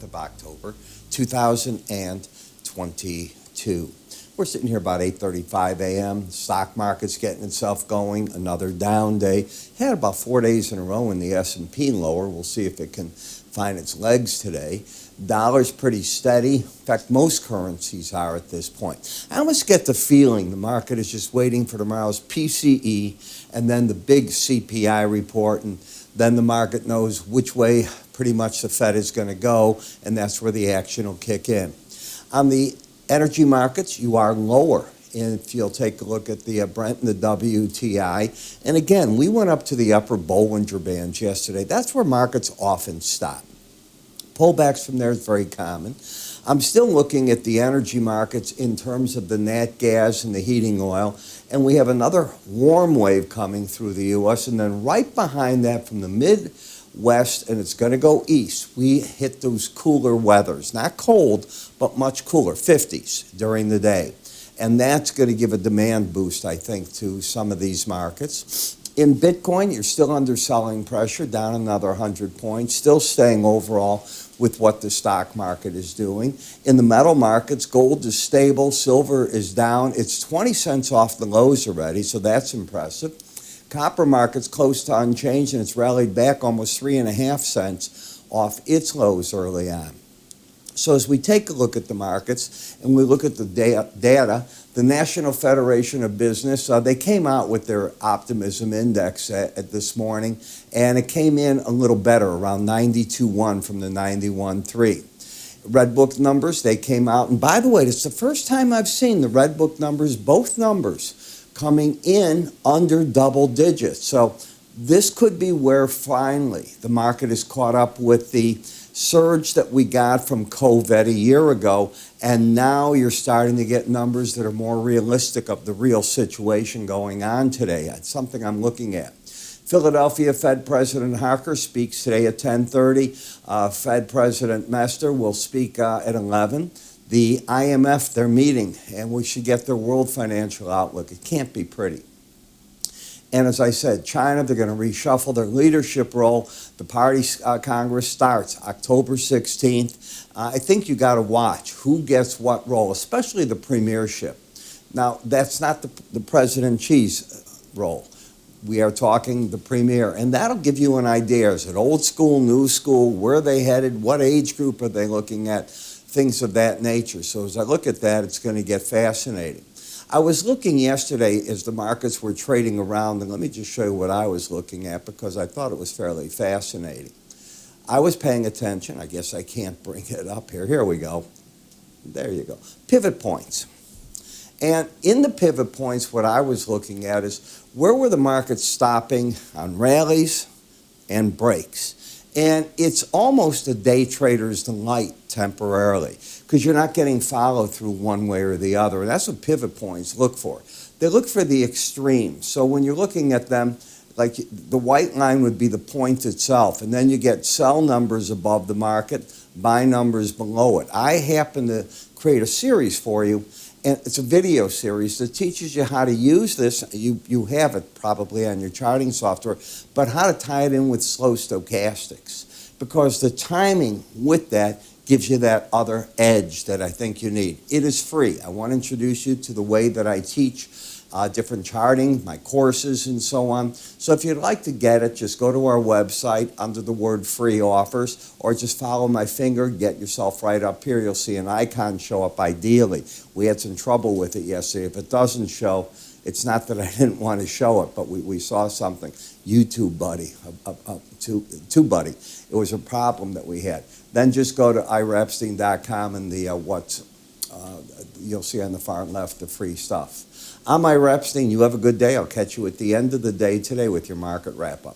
of October, 2022. We're sitting here about 8:35 a.m. Stock market's getting itself going. Another down day. Had about 4 days in a row in the S&P lower. We'll see if it can find its legs today. Dollar's pretty steady. In fact, most currencies are at this point. I almost get the feeling the market is just waiting for tomorrow's PCE and then the big CPI report, and then the market knows which way pretty much the Fed is going to go, and that's where the action will kick in. On the energy markets, you are lower. And if you'll take a look at the Brent and the WTI, and again, we went up to the upper Bollinger Bands yesterday. That's where markets often stop. Pullbacks from there is very common. I'm still looking at the energy markets in terms of the nat gas and the heating oil, and we have another warm wave coming through the U.S., and then right behind that from the Midwest, and it's going to go east, we hit those cooler weathers. Not cold, but much cooler, 50s during the day. And that's going to give a demand boost, I think, to some of these markets. In Bitcoin, you're still under selling pressure, down another 100 points, still staying overall with what the stock market is doing. In the metal markets, gold is stable, silver is down. It's 20 cents off the lows already, so that's impressive. Copper market's close to unchanged, and it's rallied back almost 3.5 cents off its lows early on. So as we take a look at the markets and we look at the data, the National Federation of Business, they came out with their optimism index at this morning, and it came in a little better, around 92.1 from the 91.3. Red Book numbers, they came out, and by the way, it's the first time I've seen the Red Book numbers, both numbers, coming in under double digits. So this could be where finally the market is caught up with the surge that we got from COVID a year ago, and now you're starting to get numbers that are more realistic of the real situation going on today. That's something I'm looking at. Philadelphia Fed President Harker speaks today at 10:30. Fed President Mester will speak at 11. The IMF, they're meeting, and we should get their world financial outlook. It can't be pretty. And as I said, China, they're going to reshuffle their leadership role. The party Congress starts October 16th. I think you got to watch who gets what role, especially the premiership. Now, that's not the President Xi's role. We are talking the premier, and that'll give you an idea. Is it old school, new school? Where are they headed? What age group are they looking at? Things of that nature. So as I look at that, it's going to get fascinating. I was looking yesterday as the markets were trading around, and let me just show you what I was looking at because I thought it was fairly fascinating. I was paying attention. I guess I can't bring it up here. Here we go. There you go. Pivot points. And in the pivot points, what I was looking at is where were the markets stopping on rallies and breaks. And it's almost a day trader's delight temporarily because you're not getting follow through one way or the other. And that's what pivot points look for. They look for the extremes. So when you're looking at them, like the white line would be the point itself, and then you get sell numbers above the market, buy numbers below it. I happen to create a series for you, and it's a video series that teaches you how to use this. You have it probably on your charting software, but how to tie it in with slow stochastics, because the timing with that gives you that other edge that I think you need. It is free. I want to introduce you to the way that I teach different charting, my courses, and so on. So if you'd like to get it, just go to our website under the word free offers, or just follow my finger, get yourself right up here. You'll see an icon show up ideally. We had some trouble with it yesterday. If it doesn't show, it's not that I didn't want to show it, but we saw something. YouTube buddy, TubeBuddy. It was a problem that we had. Then just go to iraepstein.com and the you'll see on the far left the free stuff. I'm Ira Epstein. You have a good day. I'll catch you at the end of the day today with your market wrap-up.